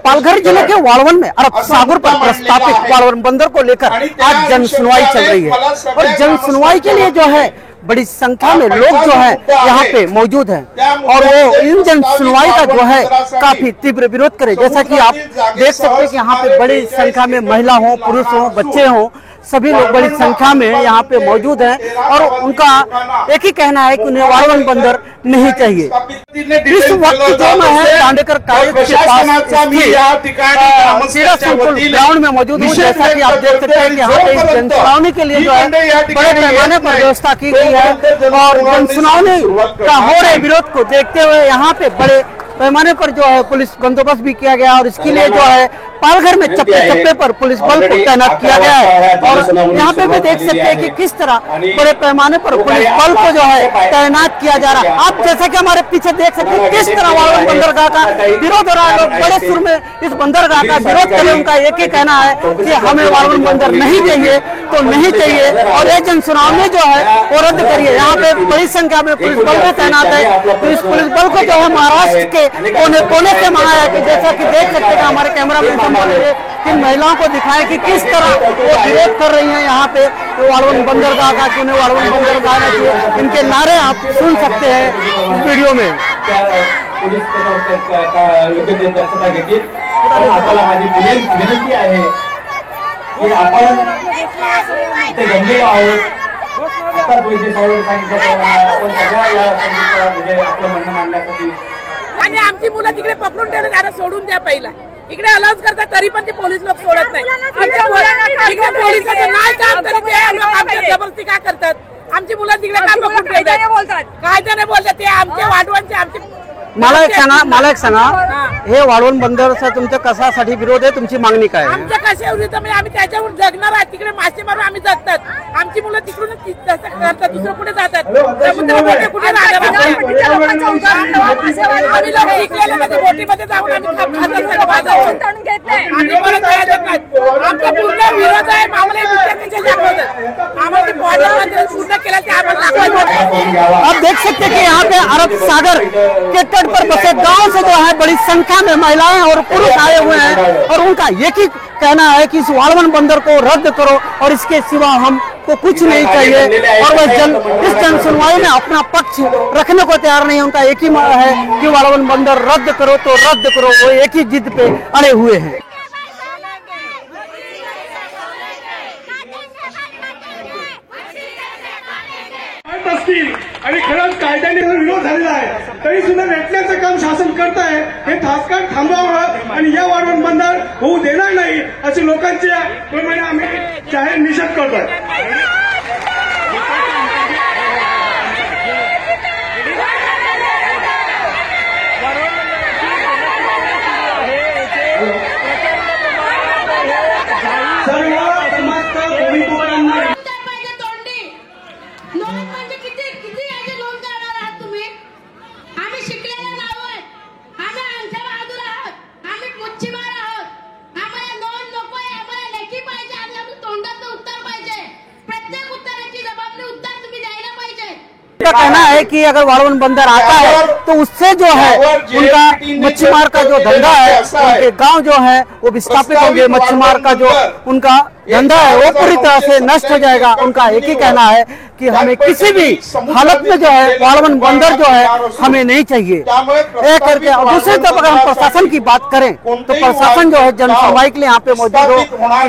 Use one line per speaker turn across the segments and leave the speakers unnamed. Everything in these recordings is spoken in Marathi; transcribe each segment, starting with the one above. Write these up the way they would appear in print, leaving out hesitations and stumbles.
पालघर जिले के वाड़वन में अरब सागर पर प्रस्तावित वाड़वन बंदर को लेकर आज जन सुनवाई चल रही है और जन सुनवाई के लिए जो है बड़ी संख्या में लोग जो है यहाँ पे मौजूद हैं और वो इन जन सुनवाई का जो है काफी तीव्र विरोध करे। जैसा कि आप देख सकते हैं कि यहाँ पे बड़ी संख्या में महिला हो, पुरुष हो, बच्चे हो, सभी लोग बड़ी संख्या में यहाँ पे मौजूद हैं और उनका एक ही कहना है कि उन्हें वाड़वन बंदर नहीं चाहिए। इस वक्त जो मैं है दांडेकर कॉलेज के पास सीरा संकुल ग्राउंड में मौजूद हूँ। जैसा कि आप देख सकते हैं कि यहाँ पे जन सुनावनी के लिए जो है बड़े पैमाने पर व्यवस्था की गई है और जन सुनावनी का हो रहे विरोध को देखते हुए यहाँ पे बड़े पैमाने पर जो है पुलिस बंदोबस्त भी किया गया और इसके लिए जो है पालघर में चप्पे चप्पे पर पुलिस बल को तैनात किया गया है और यहाँ पे भी देख सकते हैं कि किस तरह बड़े पैमाने पर पुलिस बल को जो है तैनात किया जा रहा है। आप जैसे कि हमारे पीछे देख सकते हैं किस तरह वाड़वन बंदरगाह का विरोध हो रहा है। लोग बड़े सुर में इस बंदरगाह का विरोध करें, उनका एक ही कहना है कि हमें वाड़वन बंदर नहीं चाहिए तो नहीं चाहिए और ये जन सुनावनी जो है वो रद्द करिए। यहाँ पे बड़ी संख्या में पुलिस बल भी तैनात है तो इस पुलिस बल को जो है महाराष्ट्र के कोने कोने से मंगाया है कि जैसा कि देख सकते हैं हमारे कैमरा मैन इन महिलाओं को दिखाए कि किस तरह वो विरोध कर रही हैं यहाँ पे वाड़वन बंदरगाह का, कि उन्हें वाड़वन बंदरगाह ना चाहिए। इनके नारे आप सुन सकते हैं इस वीडियो में।
विनंती आहे की आपण इथे जमलेलो आहोत। आता पोलिस सांगितलं आपण सगळ्या या म्हणजे आपलं म्हणणं मांडण्यासाठी
आणि आमची मुलं तिकडे पकडून ठेवले, जरा सोडून द्या पहिला। इकडे अलाउज करतात तरी पण ते पोलीस लोक सोडत नाही। इकडे पोलिसांचं नाही काम तरी ते लोक आमच्या जबरदस्ती का करतात? आमची मुलं तिकडे का पकडून ठेवतात? कायद्याने बोलतात ते आमचे वाढवांचे आमचे।
मला एक सांगा हे वाड़वन बंदरचा तुमच्या कशासाठी विरोध आहे? तुमची मागणी काय आहे?
आमच्या कशावर म्हणजे आम्ही त्याच्यावर जगणार आहे। तिकडे मासे मारून आम्ही जगतात, आमची मुलं तिकडून करतात, दुसरं कुठे जातात? समुद्रामध्ये कुठे राहणार? आम्ही लोक शिकलेले म्हणजे बोटीमध्ये जाऊन आम्ही आमचा पूर्ण विरोध आहे। पूर्ण केला ते आम्हाला।
आप देख सकते हैं कि यहाँ पे अरब सागर के तट पर बसे गांव से जो है बड़ी संख्या में महिलाएं और पुरुष आए हुए हैं और उनका एक ही कहना है कि इस वाड़वन बंदर को रद्द करो और इसके सिवा हमको कुछ नहीं चाहिए और वह इस जन सुनवाई में अपना पक्ष रखने को तैयार नहीं है। उनका एक ही है कि वाड़वन बंदर रद्द करो तो रद्द करो, वो एक ही जिद पे अड़े हुए हैं।
आणि खरंच कायद्याने विरोध झालेला आहे तरी सुद्धा रेटण्याचं काम शासन करत आहे। हे तात्काळ थांबवावं आणि या वाड़वन बंदर होऊ देणार नाही असे लोकांच्या प्रमाणे आम्ही जाहीर निषेध करतोय।
का कहना है कि अगर वाड़वन बंदर आता है तो उससे जो है उनका मच्छीमार का जो धंधा है, उनके गांव जो है वो विस्थापित होंगे, मच्छीमार का जो उनका धंधा है वो पूरी तरह से नष्ट हो जाएगा। उनका एक ही कहना है कि हमें किसी भी हालत में जो है वाड़वन बंदर जो है हमें नहीं चाहिए। ये करके और दूसरी तरफ अगर हम प्रशासन की बात करें तो प्रशासन जो है जन सुनवाई के लिए यहाँ पे मौजूद हो।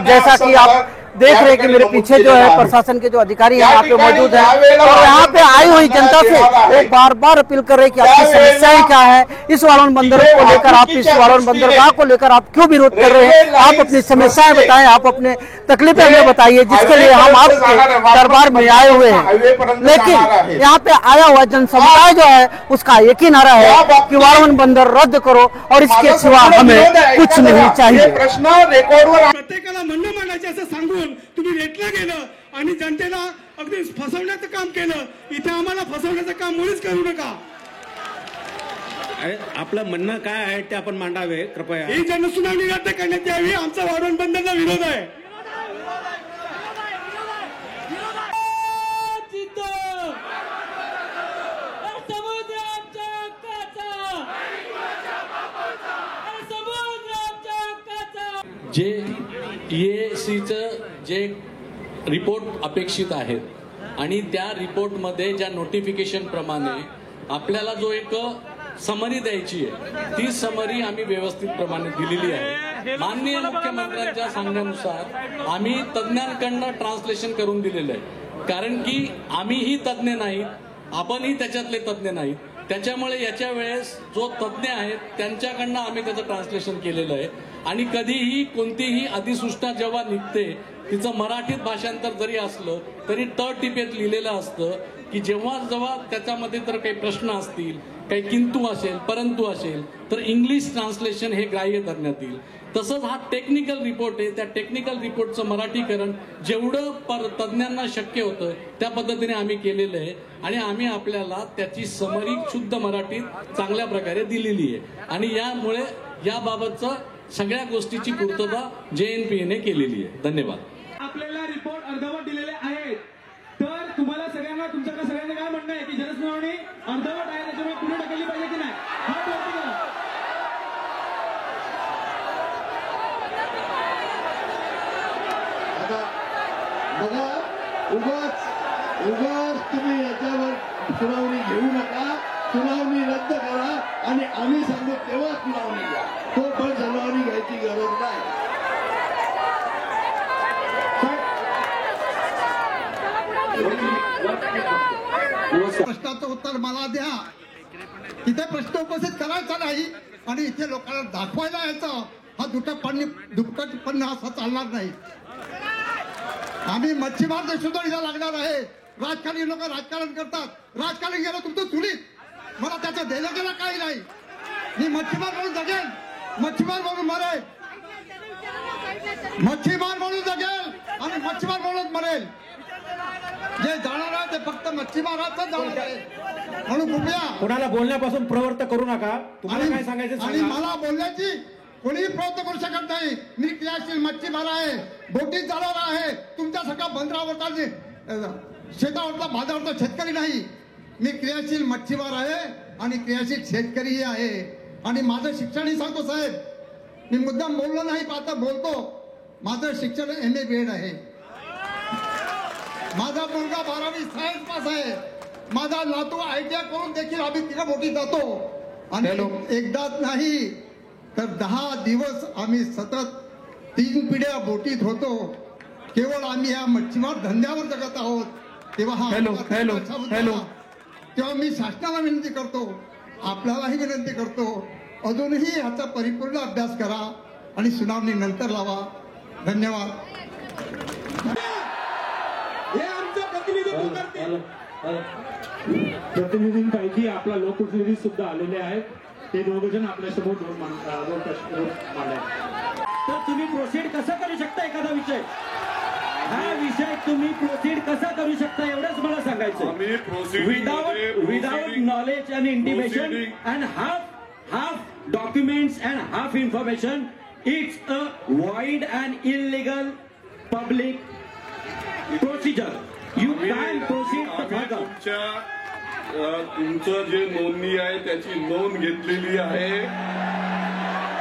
जैसा कि आप देख रहे हैं कि मेरे पीछे जो है प्रशासन के जो अधिकारी यहाँ पे मौजूद है और यहाँ पे आई हुई जनता से वो बार बार अपील कर रहे हैं कि आपकी समस्याएं क्या है, इस वाड़वन बंदर को लेकर, आप इस वाड़वन बंदरगाह को लेकर आप क्यों विरोध कर रहे हैं? आप अपनी समस्याएं बताएं, आप अपने तकलीफें हमें बताइए, जिसके लिए हम आपके दरबार में आए हुए हैं। लेकिन यहाँ पे आया हुआ जन समुदाय जो है उसका एक ही नारा है कि वाड़वन बंदर रद्द करो और इसके सिवा हमें कुछ नहीं चाहिए।
प्रत्येकाला म्हणणं मांडायचे असं सांगून तुम्ही रेटलं गेलं आणि जनतेला अगदी फसवण्याचं काम केलं। इथे आम्हाला फसवण्याचं काम मुळीच करू नका।
आपलं म्हणणं काय आहे ते आपण मांडावे कृपया।
ही जनसुनावणी रद्द करण्यात यावी, आमचा वाड़वन बंदरचा विरोध आहे।
समुद्राच्या काचा जे EACचं जे रिपोर्ट अपेक्षित आहेत आणि त्या रिपोर्टमध्ये ज्या नोटिफिकेशन प्रमाणे आपल्याला जो एक समरी द्यायची आहे ती समरी आम्ही व्यवस्थित प्रमाणे दिलेली आहे। माननीय मुख्यमंत्र्यांच्या सांगण्यानुसार आम्ही तज्ञांकडनं ट्रान्सलेशन करून दिलेलं आहे, कारण की आम्हीही तज्ञ नाहीत, आपणही त्याच्यातले तज्ञ नाहीत, त्याच्यामुळे याच्या वेळेस जो तज्ञ आहेत त्यांच्याकडनं आम्ही त्याचं ट्रान्सलेशन केलेलं आहे। आणि कधीही कोणतीही अधिसूचना जेव्हा निघते तिचं मराठीत भाषांतर जरी असलं तरी टिपेत लिहिलेलं असतं की जेव्हा जेव्हा त्याच्यामध्ये तर काही प्रश्न असतील, काही किंतु असेल, परंतु असेल तर इंग्लिश ट्रान्सलेशन हे ग्राह्य धरण्यात येईल। तसंच हा टेक्निकल रिपोर्ट आहे, त्या टेक्निकल रिपोर्टचं मराठीकरण जेवढं तज्ञांना शक्य होतं त्या पद्धतीने आम्ही केलेलं आहे आणि आम्ही आपल्याला त्याची समरी शुद्ध मराठीत चांगल्या प्रकारे दिलेली आहे आणि यामुळे याबाबतचं सगळ्या गोष्टीची पूर्तता JNPA केलेली आहे। धन्यवाद।
आपल्याला रिपोर्ट अर्धवट दिलेले आहेत, तर तुम्हाला सगळ्यांना तुमच्याकडे सगळ्यांना काय म्हणणं आहे की जनसुनावणी अर्धवट आहे त्याच्यामुळे पुढे ढकलली पाहिजे की नाही? हात वरती करा।
बघा, उगाच तुम्ही याच्यावर सुनावणी घेऊ नका, सुनावणी रद्द करा आणि आम्ही सांगू तेव्हा सुनावणी घ्या, तो पण सुनावणी घ्यायची गरज नाही।
प्रश्नाचं उत्तर मला द्या, इथे प्रश्न उपस्थित करायचा नाही आणि इथे लोकांना दाखवायला यायचं हा दुप्पटपणे असा चालणार नाही। आम्ही मच्छीमार सुधारणा लागणार आहे। राजकारणी लोक राजकारण करतात, राजकारण गेलं तुमचं चुलीत, मला त्याचं देणं गेलं काही नाही। मी मच्छीमार म्हणून जगेल, मच्छीमार म्हणून मरेल, मच्छीमार म्हणून जगेल आणि मच्छीमार म्हणून मरेल। जे जाणार आहे ते फक्त मच्छीमाराचं जाणार आहे, म्हणून कृपया
कोणाला बोलण्यापासून प्रवृत्त करू नका। तुम्हाला काय सांगायचं
आणि मला बोलण्याची कोणीही प्रवृत्त करू शकत नाही। मी क्रियाशील मच्छीमार आहे, बोटीत जाणार आहे, तुमच्यासारखा बंदरावरचा शेतावरचा बाजारवरचा शेतकरी नाही। मी क्रियाशील मच्छीमार आहे आणि क्रियाशील शेतकरीही आहे आणि माझं शिक्षणही सांगतो साहेब, मी मुद्दाम बोललो नाही, आता बोलतो। माझं शिक्षण MA BEd आहे, माझा मुलगा 12वी सायन्स पास आहे, माझा नातू ITI करून देखील आम्ही तिला बोटीत जातो आणि एकदाच नाही तर 10 दिवस आम्ही सतत 3 पिढ्या बोटीत होतो। केवळ आम्ही या मच्छीमार धंद्यावर जगत आहोत। तेव्हा तेव्हा मी शासनाला विनंती करतो, आपल्यालाही विनंती करतो, अजूनही याचा परिपूर्ण अभ्यास करा आणि सुनावणी नंतर लावा। धन्यवाद।
हे आमचं प्रतिनिधित्व करते। प्रतिनिधींपैकी आपला लोकप्रतिनिधी सुद्धा आलेले आहेत, ते दोघ जण आपल्या समोर दोन प्रश्न मांडले। तर तुम्ही प्रोसीड कसं करू शकता एखादा विषय, हा विषय तुम्ही प्रोसीड कसा करू शकता एवढंच मला सांगायचं। Without knowledge and intimation and half documents and half information, it's a void and illegal public procedure. You can proceed further.
तुमचं जे नोंदणी आहे त्याची नोंद घेतलेली आहे,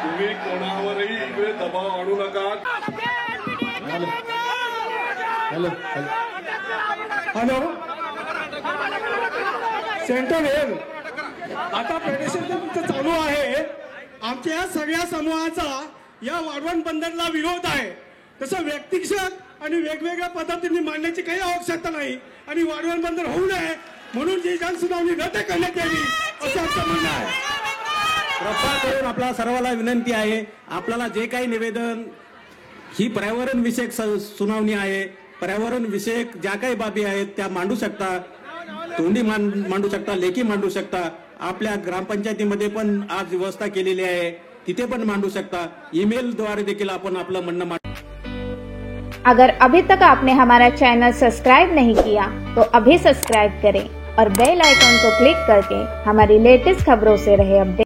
तुम्ही कोणावरही इकडे दबाव आणू नका।
हॅलो, सेंट्रल हेल, आता पेटिशन तुमचं चालू आहे। आमच्या या सगळ्या समूहाचा या वाढवण बंदरला विरोध आहे। तसं व्यक्तिगत आणि वेगवेगळ्या पद्धतीने मांडण्याची काही आवश्यकता नाही आणि वाढवण बंदर होऊ नये म्हणून जी जनसुनावणी रद्द करण्यात यावी असं आमचं म्हणणं आहे।
कृपा करून आपल्या सर्वांना विनंती आहे, आपल्याला जे काही निवेदन, ही पर्यावरण विषयक सुनावणी आहे, पर्यावरण विषयक ज्या काही बाबी आहेत त्या मांडू शकता, तोंडी मांडू शकता, लेखी मांडू शकता। आपल्या ग्रामपंचायतीमध्ये पण आज व्यवस्था केलेली आहे, तिथे पण मांडू शकता। ईमेल द्वारे देखील आपण आपलं म्हणणं मांडू।
अगर अभी तक आपने हमारा चैनल सब्सक्राइब नहीं किया तो अभी सब्सक्राइब करें और बेल आइकन को क्लिक करके हमारी लेटेस्ट खबरों से रहे अपडेट।